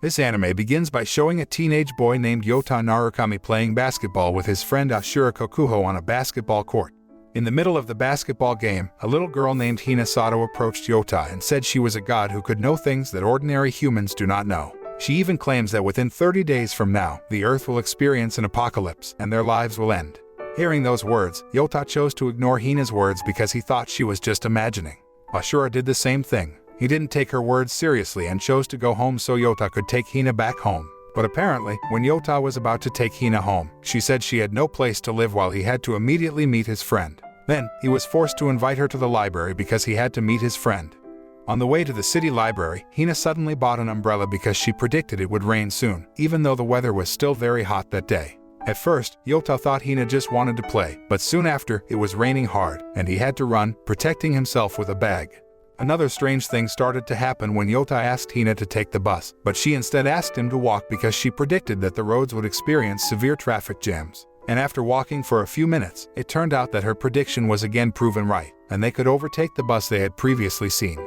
This anime begins by showing a teenage boy named Yota Narukami playing basketball with his friend Ashura Kokuho on a basketball court. In the middle of the basketball game, a little girl named Hina Sato approached Yota and said she was a god who could know things that ordinary humans do not know. She even claims that within 30 days from now, the earth will experience an apocalypse and their lives will end. Hearing those words, Yota chose to ignore Hina's words because he thought she was just imagining. Ashura did the same thing. He didn't take her words seriously and chose to go home so Yota could take Hina back home. But apparently, when Yota was about to take Hina home, she said she had no place to live while he had to immediately meet his friend. Then, he was forced to invite her to the library because he had to meet his friend. On the way to the city library, Hina suddenly bought an umbrella because she predicted it would rain soon, even though the weather was still very hot that day. At first, Yota thought Hina just wanted to play, but soon after, it was raining hard, and he had to run, protecting himself with a bag. Another strange thing started to happen when Yota asked Hina to take the bus, but she instead asked him to walk because she predicted that the roads would experience severe traffic jams. And after walking for a few minutes, it turned out that her prediction was again proven right, and they could overtake the bus they had previously seen.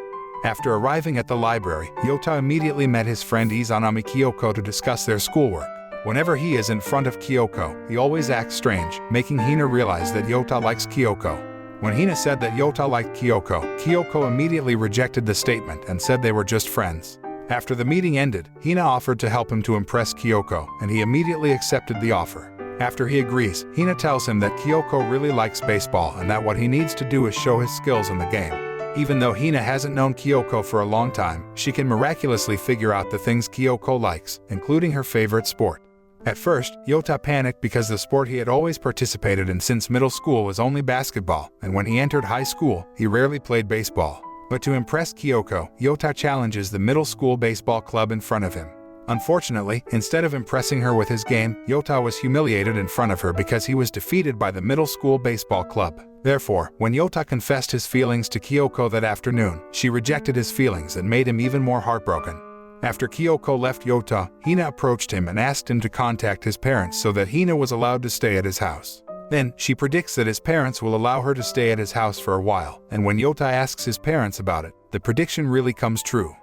After arriving at the library, Yota immediately met his friend Izanami Kyoko to discuss their schoolwork. Whenever he is in front of Kyoko, he always acts strange, making Hina realize that Yota likes Kyoko. When Hina said that Yota liked Kyoko, Kyoko immediately rejected the statement and said they were just friends. After the meeting ended, Hina offered to help him to impress Kyoko, and he immediately accepted the offer. After he agrees, Hina tells him that Kyoko really likes baseball and that what he needs to do is show his skills in the game. Even though Hina hasn't known Kyoko for a long time, she can miraculously figure out the things Kyoko likes, including her favorite sport. At first, Yota panicked because the sport he had always participated in since middle school was only basketball, and when he entered high school, he rarely played baseball. But to impress Kyoko, Yota challenges the middle school baseball club in front of him. Unfortunately, instead of impressing her with his game, Yota was humiliated in front of her because he was defeated by the middle school baseball club. Therefore, when Yota confessed his feelings to Kyoko that afternoon, she rejected his feelings and made him even more heartbroken. After Kyoko left Yota, Hina approached him and asked him to contact his parents so that Hina was allowed to stay at his house. Then, she predicts that his parents will allow her to stay at his house for a while, and when Yota asks his parents about it, the prediction really comes true.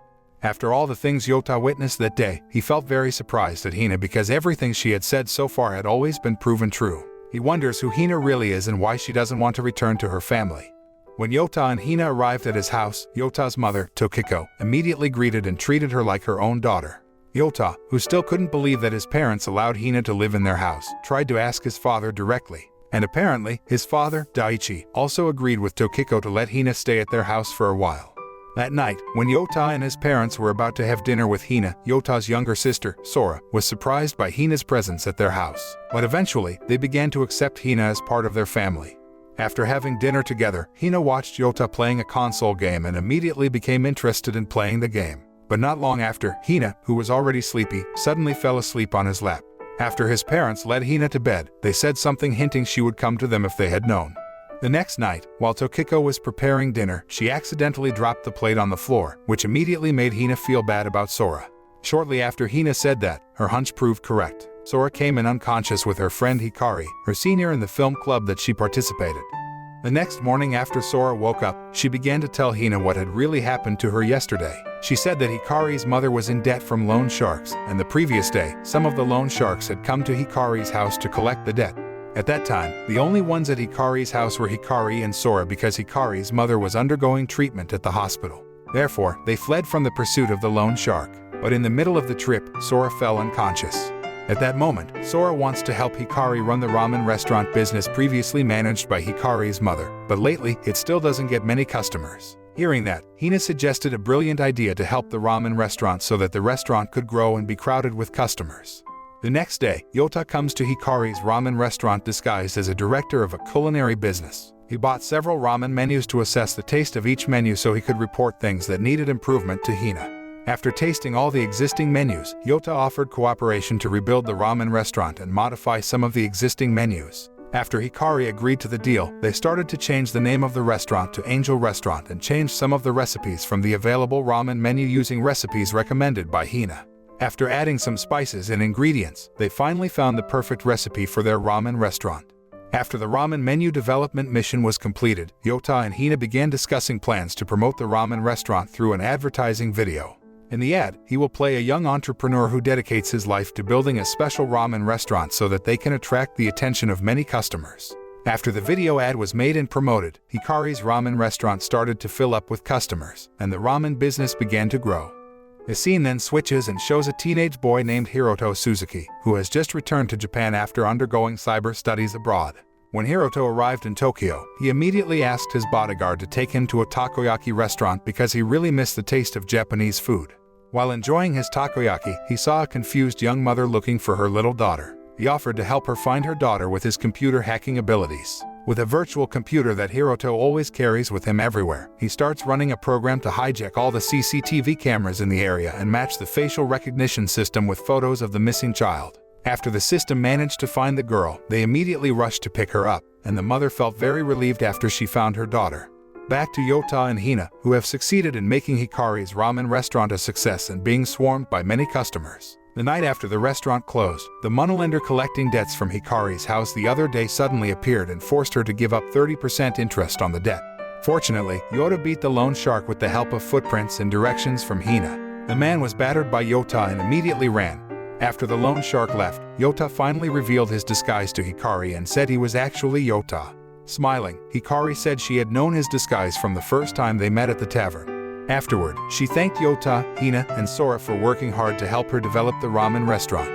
After all the things Yota witnessed that day, he felt very surprised at Hina because everything she had said so far had always been proven true. He wonders who Hina really is and why she doesn't want to return to her family. When Yota and Hina arrived at his house, Yota's mother, Tokiko, immediately greeted and treated her like her own daughter. Yota, who still couldn't believe that his parents allowed Hina to live in their house, tried to ask his father directly. And apparently, his father, Daichi, also agreed with Tokiko to let Hina stay at their house for a while. That night, when Yota and his parents were about to have dinner with Hina, Yota's younger sister, Sora, was surprised by Hina's presence at their house. But eventually, they began to accept Hina as part of their family. After having dinner together, Hina watched Yota playing a console game and immediately became interested in playing the game. But not long after, Hina, who was already sleepy, suddenly fell asleep on his lap. After his parents led Hina to bed, they said something hinting she would come to them if they had known. The next night, while Tokiko was preparing dinner, she accidentally dropped the plate on the floor, which immediately made Hina feel bad about Sora. Shortly after Hina said that, her hunch proved correct. Sora came in unconscious with her friend Hikari, her senior in the film club that she participated. The next morning after Sora woke up, she began to tell Hina what had really happened to her yesterday. She said that Hikari's mother was in debt from loan sharks, and the previous day, some of the loan sharks had come to Hikari's house to collect the debt. At that time, the only ones at Hikari's house were Hikari and Sora because Hikari's mother was undergoing treatment at the hospital. Therefore, they fled from the pursuit of the loan shark. But in the middle of the trip, Sora fell unconscious. At that moment, Sora wants to help Hikari run the ramen restaurant business previously managed by Hikari's mother, but lately, it still doesn't get many customers. Hearing that, Hina suggested a brilliant idea to help the ramen restaurant so that the restaurant could grow and be crowded with customers. The next day, Yota comes to Hikari's ramen restaurant disguised as a director of a culinary business. He bought several ramen menus to assess the taste of each menu so he could report things that needed improvement to Hina. After tasting all the existing menus, Yota offered cooperation to rebuild the ramen restaurant and modify some of the existing menus. After Hikari agreed to the deal, they started to change the name of the restaurant to Angel Restaurant and changed some of the recipes from the available ramen menu using recipes recommended by Hina. After adding some spices and ingredients, they finally found the perfect recipe for their ramen restaurant. After the ramen menu development mission was completed, Yota and Hina began discussing plans to promote the ramen restaurant through an advertising video. In the ad, he will play a young entrepreneur who dedicates his life to building a special ramen restaurant so that they can attract the attention of many customers. After the video ad was made and promoted, Hikari's ramen restaurant started to fill up with customers, and the ramen business began to grow. The scene then switches and shows a teenage boy named Hiroto Suzuki, who has just returned to Japan after undergoing cyber studies abroad. When Hiroto arrived in Tokyo, he immediately asked his bodyguard to take him to a takoyaki restaurant because he really missed the taste of Japanese food. While enjoying his takoyaki, he saw a confused young mother looking for her little daughter. He offered to help her find her daughter with his computer hacking abilities. With a virtual computer that Hiroto always carries with him everywhere, he starts running a program to hijack all the CCTV cameras in the area and match the facial recognition system with photos of the missing child. After the system managed to find the girl, they immediately rushed to pick her up, and the mother felt very relieved after she found her daughter. Back to Yota and Hina, who have succeeded in making Hikari's ramen restaurant a success and being swarmed by many customers. The night after the restaurant closed, the moneylender collecting debts from Hikari's house the other day suddenly appeared and forced her to give up 30% interest on the debt. Fortunately, Yota beat the loan shark with the help of footprints and directions from Hina. The man was battered by Yota and immediately ran. After the loan shark left, Yota finally revealed his disguise to Hikari and said he was actually Yota. Smiling, Hikari said she had known his disguise from the first time they met at the tavern. Afterward, she thanked Yota, Hina, and Sora for working hard to help her develop the ramen restaurant.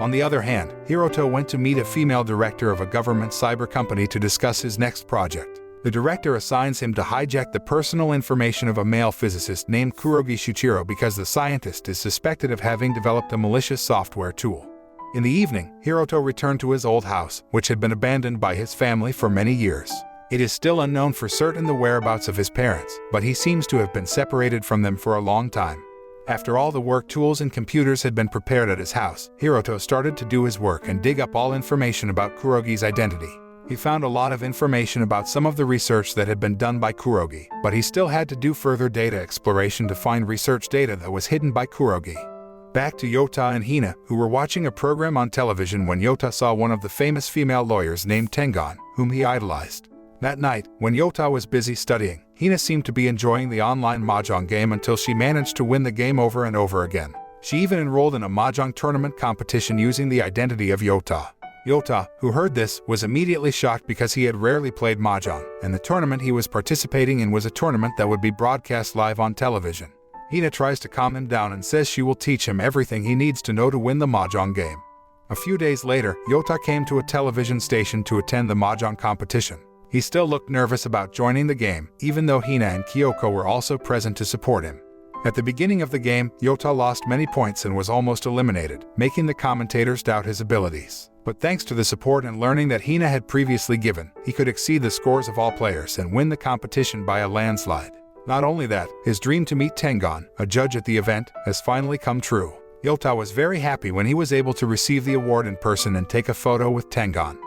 On the other hand, Hiroto went to meet a female director of a government cyber company to discuss his next project. The director assigns him to hijack the personal information of a male physicist named Kurogi Shuichiro because the scientist is suspected of having developed a malicious software tool. In the evening, Hiroto returned to his old house, which had been abandoned by his family for many years. It is still unknown for certain the whereabouts of his parents, but he seems to have been separated from them for a long time. After all the work tools and computers had been prepared at his house, Hiroto started to do his work and dig up all information about Kurogi's identity. He found a lot of information about some of the research that had been done by Kurogi, but he still had to do further data exploration to find research data that was hidden by Kurogi. Back to Yota and Hina, who were watching a program on television when Yota saw one of the famous female lawyers named Tengan, whom he idolized. That night, when Yota was busy studying, Hina seemed to be enjoying the online Mahjong game until she managed to win the game over and over again. She even enrolled in a Mahjong tournament competition using the identity of Yota. Yota, who heard this, was immediately shocked because he had rarely played Mahjong, and the tournament he was participating in was a tournament that would be broadcast live on television. Hina tries to calm him down and says she will teach him everything he needs to know to win the Mahjong game. A few days later, Yota came to a television station to attend the Mahjong competition. He still looked nervous about joining the game, even though Hina and Kyoko were also present to support him. At the beginning of the game, Yota lost many points and was almost eliminated, making the commentators doubt his abilities. But thanks to the support and learning that Hina had previously given, he could exceed the scores of all players and win the competition by a landslide. Not only that, his dream to meet Tengan, a judge at the event, has finally come true. Yota was very happy when he was able to receive the award in person and take a photo with Tengan.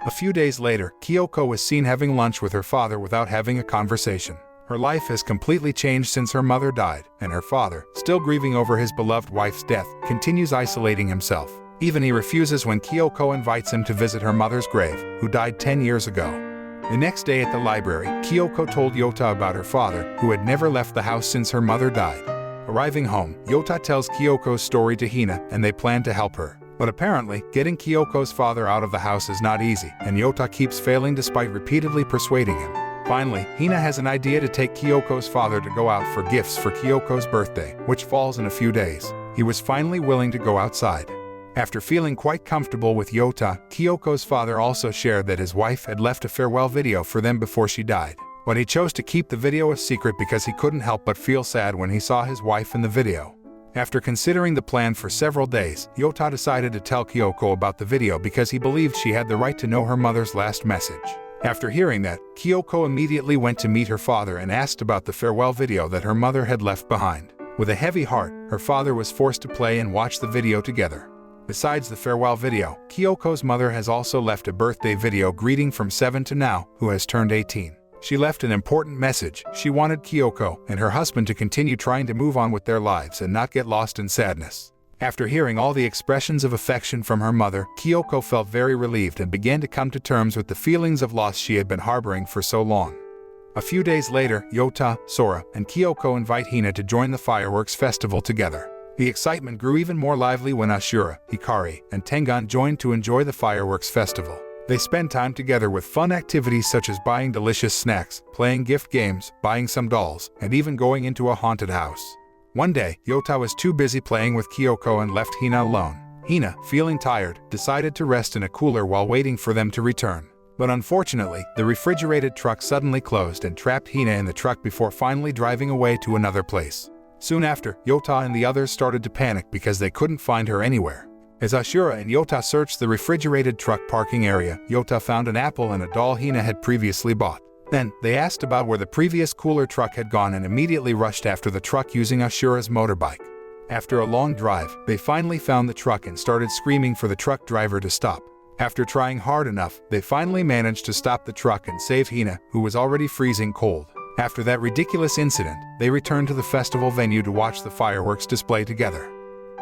A few days later, Kyoko was seen having lunch with her father without having a conversation. Her life has completely changed since her mother died, and her father, still grieving over his beloved wife's death, continues isolating himself. Even he refuses when Kyoko invites him to visit her mother's grave, who died 10 years ago. The next day at the library, Kyoko told Yota about her father, who had never left the house since her mother died. Arriving home, Yota tells Kyoko's story to Hina, and they plan to help her. But apparently, getting Kyoko's father out of the house is not easy, and Yota keeps failing despite repeatedly persuading him. Finally, Hina has an idea to take Kyoko's father to go out for gifts for Kyoko's birthday, which falls in a few days. He was finally willing to go outside. After feeling quite comfortable with Yota, Kyoko's father also shared that his wife had left a farewell video for them before she died. But he chose to keep the video a secret because he couldn't help but feel sad when he saw his wife in the video. After considering the plan for several days, Yota decided to tell Kyoko about the video because he believed she had the right to know her mother's last message. After hearing that, Kyoko immediately went to meet her father and asked about the farewell video that her mother had left behind. With a heavy heart, her father was forced to play and watch the video together. Besides the farewell video, Kyoko's mother has also left a birthday video greeting from 7 to now, who has turned 18. She left an important message. She wanted Kyoko and her husband to continue trying to move on with their lives and not get lost in sadness. After hearing all the expressions of affection from her mother, Kyoko felt very relieved and began to come to terms with the feelings of loss she had been harboring for so long. A few days later, Yota, Sora, and Kyoko invite Hina to join the fireworks festival together. The excitement grew even more lively when Ashura, Hikari, and Tengan joined to enjoy the fireworks festival. They spend time together with fun activities such as buying delicious snacks, playing gift games, buying some dolls, and even going into a haunted house. One day, Yota was too busy playing with Kyoko and left Hina alone. Hina, feeling tired, decided to rest in a cooler while waiting for them to return. But unfortunately, the refrigerated truck suddenly closed and trapped Hina in the truck before finally driving away to another place. Soon after, Yota and the others started to panic because they couldn't find her anywhere. As Ashura and Yota searched the refrigerated truck parking area, Yota found an apple and a doll Hina had previously bought. Then, they asked about where the previous cooler truck had gone and immediately rushed after the truck using Ashura's motorbike. After a long drive, they finally found the truck and started screaming for the truck driver to stop. After trying hard enough, they finally managed to stop the truck and save Hina, who was already freezing cold. After that ridiculous incident, they returned to the festival venue to watch the fireworks display together.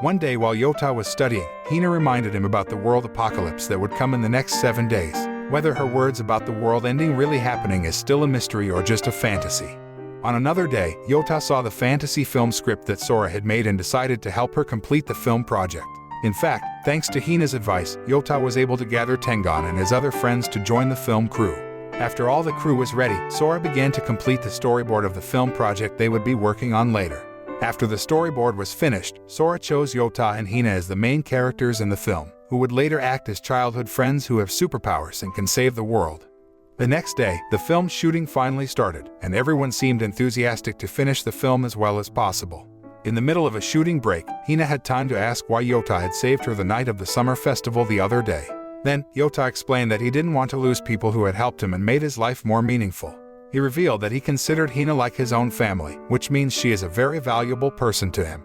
One day while Yota was studying, Hina reminded him about the world apocalypse that would come in the next 7 days. Whether her words about the world ending really happening is still a mystery or just a fantasy. On another day, Yota saw the fantasy film script that Sora had made and decided to help her complete the film project. In fact, thanks to Hina's advice, Yota was able to gather Tengan and his other friends to join the film crew. After all the crew was ready, Sora began to complete the storyboard of the film project they would be working on later. After the storyboard was finished, Sora chose Yota and Hina as the main characters in the film, who would later act as childhood friends who have superpowers and can save the world. The next day, the film shooting finally started, and everyone seemed enthusiastic to finish the film as well as possible. In the middle of a shooting break, Hina had time to ask why Yota had saved her the night of the summer festival the other day. Then, Yota explained that he didn't want to lose people who had helped him and made his life more meaningful. He revealed that he considered Hina like his own family, which means she is a very valuable person to him.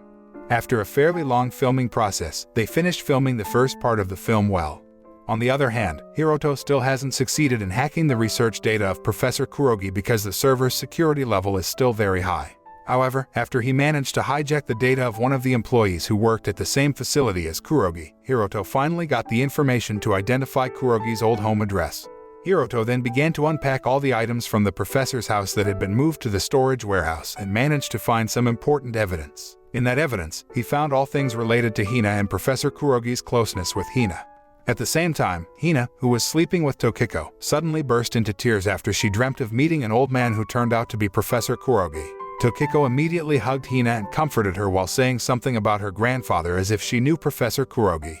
After a fairly long filming process, they finished filming the first part of the film well. On the other hand, Hiroto still hasn't succeeded in hacking the research data of Professor Kurogi because the server's security level is still very high. However, after he managed to hijack the data of one of the employees who worked at the same facility as Kurogi, Hiroto finally got the information to identify Kurogi's old home address. Hiroto then began to unpack all the items from the professor's house that had been moved to the storage warehouse and managed to find some important evidence. In that evidence, he found all things related to Hina and Professor Kurogi's closeness with Hina. At the same time, Hina, who was sleeping with Tokiko, suddenly burst into tears after she dreamt of meeting an old man who turned out to be Professor Kurogi. Tokiko immediately hugged Hina and comforted her while saying something about her grandfather as if she knew Professor Kurogi.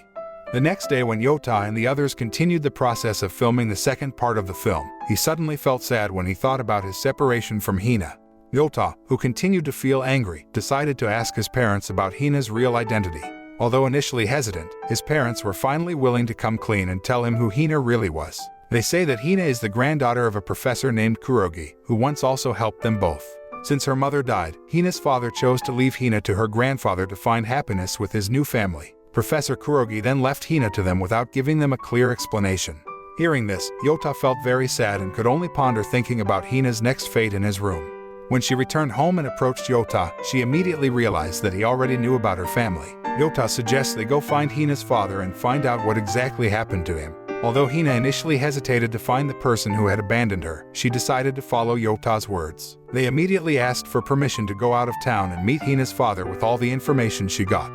The next day when Yota and the others continued the process of filming the second part of the film, he suddenly felt sad when he thought about his separation from Hina. Yota, who continued to feel angry, decided to ask his parents about Hina's real identity. Although initially hesitant, his parents were finally willing to come clean and tell him who Hina really was. They say that Hina is the granddaughter of a professor named Kurogi, who once also helped them both. Since her mother died, Hina's father chose to leave Hina to her grandfather to find happiness with his new family. Professor Kurogi then left Hina to them without giving them a clear explanation. Hearing this, Yota felt very sad and could only ponder thinking about Hina's next fate in his room. When she returned home and approached Yota, she immediately realized that he already knew about her family. Yota suggests they go find Hina's father and find out what exactly happened to him. Although Hina initially hesitated to find the person who had abandoned her, she decided to follow Yota's words. They immediately asked for permission to go out of town and meet Hina's father with all the information she got.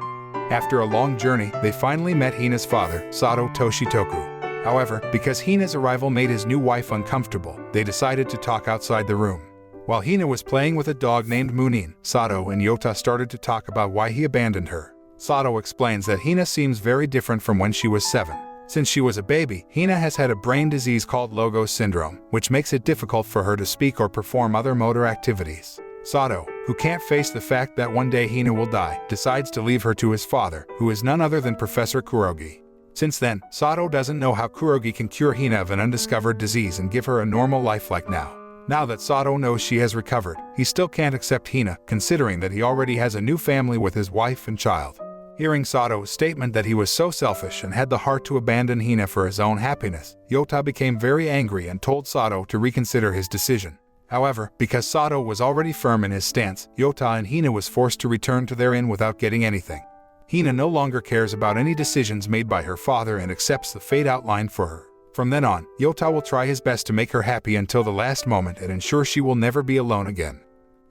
After a long journey, they finally met Hina's father, Sato Toshitoku. However, because Hina's arrival made his new wife uncomfortable, they decided to talk outside the room. While Hina was playing with a dog named Munin, Sato and Yota started to talk about why he abandoned her. Sato explains that Hina seems very different from when she was 7. Since she was a baby, Hina has had a brain disease called Logos syndrome, which makes it difficult for her to speak or perform other motor activities. Sato, who can't face the fact that one day Hina will die, decides to leave her to his father, who is none other than Professor Kurogi. Since then, Sato doesn't know how Kurogi can cure Hina of an undiscovered disease and give her a normal life like now. Now that Sato knows she has recovered, he still can't accept Hina, considering that he already has a new family with his wife and child. Hearing Sato's statement that he was so selfish and had the heart to abandon Hina for his own happiness, Yota became very angry and told Sato to reconsider his decision. However, because Sato was already firm in his stance, Yota and Hina was forced to return to their inn without getting anything. Hina no longer cares about any decisions made by her father and accepts the fate outlined for her. From then on, Yota will try his best to make her happy until the last moment and ensure she will never be alone again.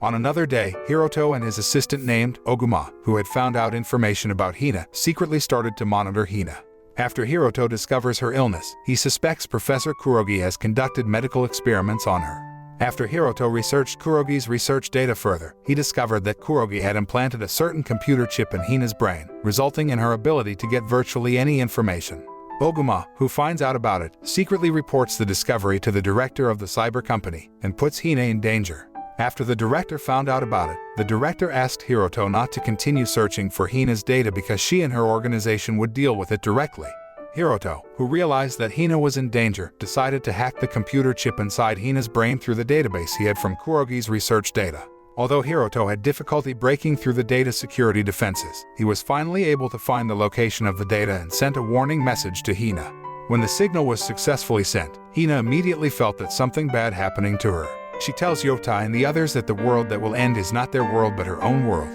On another day, Hiroto and his assistant named Oguma, who had found out information about Hina, secretly started to monitor Hina. After Hiroto discovers her illness, he suspects Professor Kurogi has conducted medical experiments on her. After Hiroto researched Kurogi's research data further, he discovered that Kurogi had implanted a certain computer chip in Hina's brain, resulting in her ability to get virtually any information. Oguma, who finds out about it, secretly reports the discovery to the director of the cyber company and puts Hina in danger. After the director found out about it, the director asked Hiroto not to continue searching for Hina's data because she and her organization would deal with it directly. Hiroto, who realized that Hina was in danger, decided to hack the computer chip inside Hina's brain through the database he had from Kurogi's research data. Although Hiroto had difficulty breaking through the data security defenses, he was finally able to find the location of the data and sent a warning message to Hina. When the signal was successfully sent, Hina immediately felt that something bad happening to her. She tells Yota and the others that the world that will end is not their world but her own world.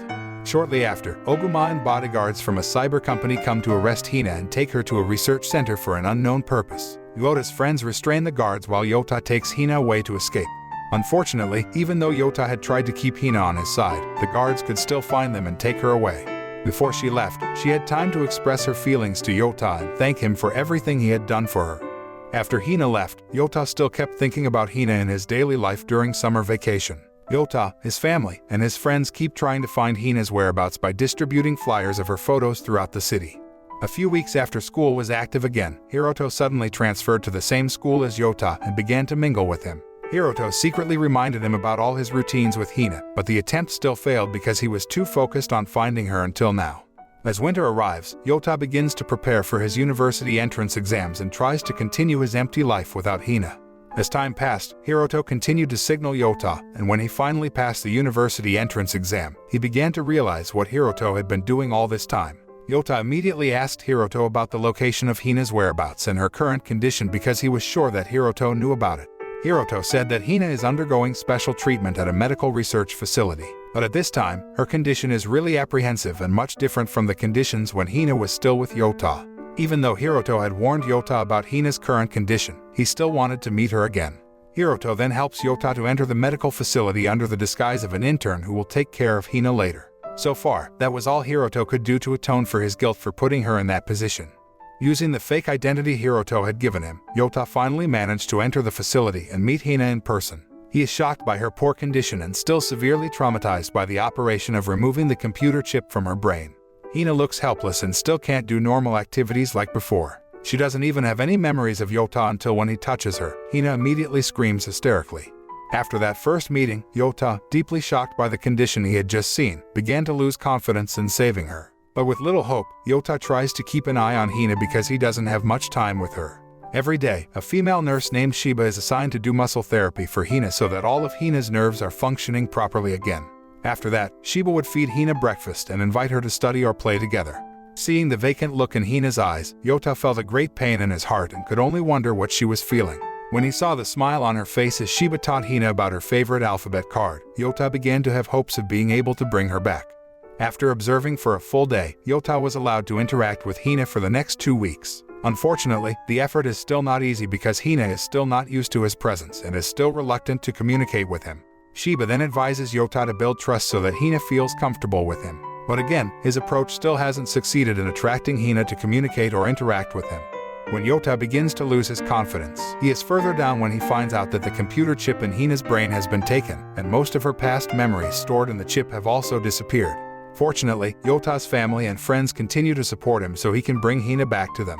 Shortly after, Oguma and bodyguards from a cyber company come to arrest Hina and take her to a research center for an unknown purpose. Yota's friends restrain the guards while Yota takes Hina away to escape. Unfortunately, even though Yota had tried to keep Hina on his side, the guards could still find them and take her away. Before she left, she had time to express her feelings to Yota and thank him for everything he had done for her. After Hina left, Yota still kept thinking about Hina in his daily life during summer vacation. Yota, his family, and his friends keep trying to find Hina's whereabouts by distributing flyers of her photos throughout the city. A few weeks after school was active again, Hiroto suddenly transferred to the same school as Yota and began to mingle with him. Hiroto secretly reminded him about all his routines with Hina, but the attempt still failed because he was too focused on finding her until now. As winter arrives, Yota begins to prepare for his university entrance exams and tries to continue his empty life without Hina. As time passed, Hiroto continued to signal Yota, and when he finally passed the university entrance exam, he began to realize what Hiroto had been doing all this time. Yota immediately asked Hiroto about the location of Hina's whereabouts and her current condition because he was sure that Hiroto knew about it. Hiroto said that Hina is undergoing special treatment at a medical research facility, but at this time, her condition is really apprehensive and much different from the conditions when Hina was still with Yota. Even though Hiroto had warned Yota about Hina's current condition, he still wanted to meet her again. Hiroto then helps Yota to enter the medical facility under the disguise of an intern who will take care of Hina later. So far, that was all Hiroto could do to atone for his guilt for putting her in that position. Using the fake identity Hiroto had given him, Yota finally managed to enter the facility and meet Hina in person. He is shocked by her poor condition and still severely traumatized by the operation of removing the computer chip from her brain. Hina looks helpless and still can't do normal activities like before. She doesn't even have any memories of Yota until when he touches her. Hina immediately screams hysterically. After that first meeting, Yota, deeply shocked by the condition he had just seen, began to lose confidence in saving her. But with little hope, Yota tries to keep an eye on Hina because he doesn't have much time with her. Every day, a female nurse named Shiba is assigned to do muscle therapy for Hina so that all of Hina's nerves are functioning properly again. After that, Shiba would feed Hina breakfast and invite her to study or play together. Seeing the vacant look in Hina's eyes, Yota felt a great pain in his heart and could only wonder what she was feeling. When he saw the smile on her face as Shiba taught Hina about her favorite alphabet card, Yota began to have hopes of being able to bring her back. After observing for a full day, Yota was allowed to interact with Hina for the next 2 weeks. Unfortunately, the effort is still not easy because Hina is still not used to his presence and is still reluctant to communicate with him. Shiba then advises Yota to build trust so that Hina feels comfortable with him. But again, his approach still hasn't succeeded in attracting Hina to communicate or interact with him. When Yota begins to lose his confidence, he is further down when he finds out that the computer chip in Hina's brain has been taken, and most of her past memories stored in the chip have also disappeared. Fortunately, Yota's family and friends continue to support him so he can bring Hina back to them.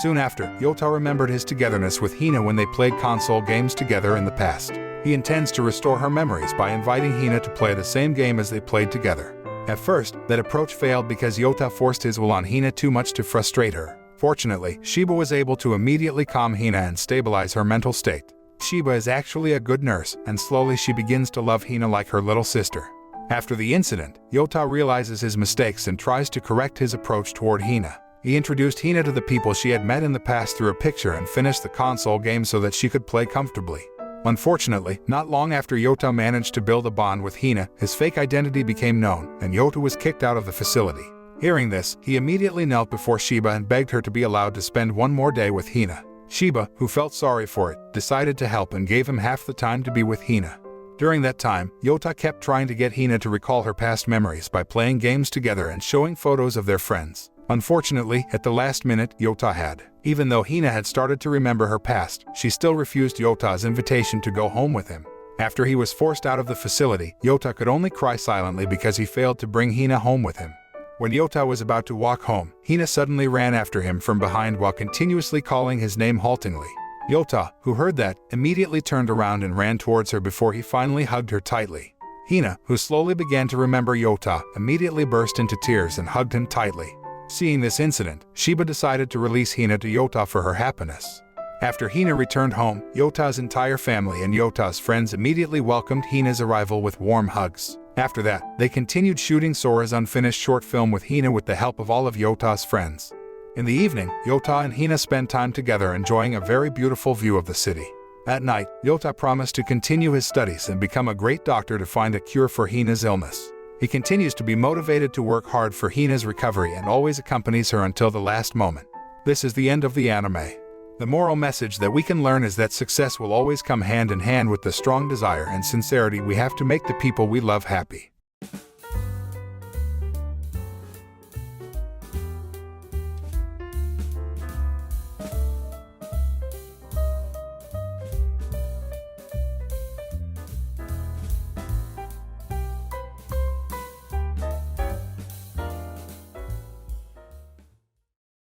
Soon after, Yota remembered his togetherness with Hina when they played console games together in the past. He intends to restore her memories by inviting Hina to play the same game as they played together. At first, that approach failed because Yota forced his will on Hina too much to frustrate her. Fortunately, Shiba was able to immediately calm Hina and stabilize her mental state. Shiba is actually a good nurse, and slowly she begins to love Hina like her little sister. After the incident, Yota realizes his mistakes and tries to correct his approach toward Hina. He introduced Hina to the people she had met in the past through a picture and finished the console game so that she could play comfortably. Unfortunately, not long after Yota managed to build a bond with Hina, his fake identity became known, and Yota was kicked out of the facility. Hearing this, he immediately knelt before Shiba and begged her to be allowed to spend one more day with Hina. Shiba, who felt sorry for it, decided to help and gave him half the time to be with Hina. During that time, Yota kept trying to get Hina to recall her past memories by playing games together and showing photos of their friends. Unfortunately, at the last minute, Yota had. Even though Hina had started to remember her past, she still refused Yota's invitation to go home with him. After he was forced out of the facility, Yota could only cry silently because he failed to bring Hina home with him. When Yota was about to walk home, Hina suddenly ran after him from behind while continuously calling his name haltingly. Yota, who heard that, immediately turned around and ran towards her before he finally hugged her tightly. Hina, who slowly began to remember Yota, immediately burst into tears and hugged him tightly. Seeing this incident, Shiba decided to release Hina to Yota for her happiness. After Hina returned home, Yota's entire family and Yota's friends immediately welcomed Hina's arrival with warm hugs. After that, they continued shooting Sora's unfinished short film with Hina with the help of all of Yota's friends. In the evening, Yota and Hina spent time together enjoying a very beautiful view of the city. At night, Yota promised to continue his studies and become a great doctor to find a cure for Hina's illness. He continues to be motivated to work hard for Hina's recovery and always accompanies her until the last moment. This is the end of the anime. The moral message that we can learn is that success will always come hand in hand with the strong desire and sincerity we have to make the people we love happy.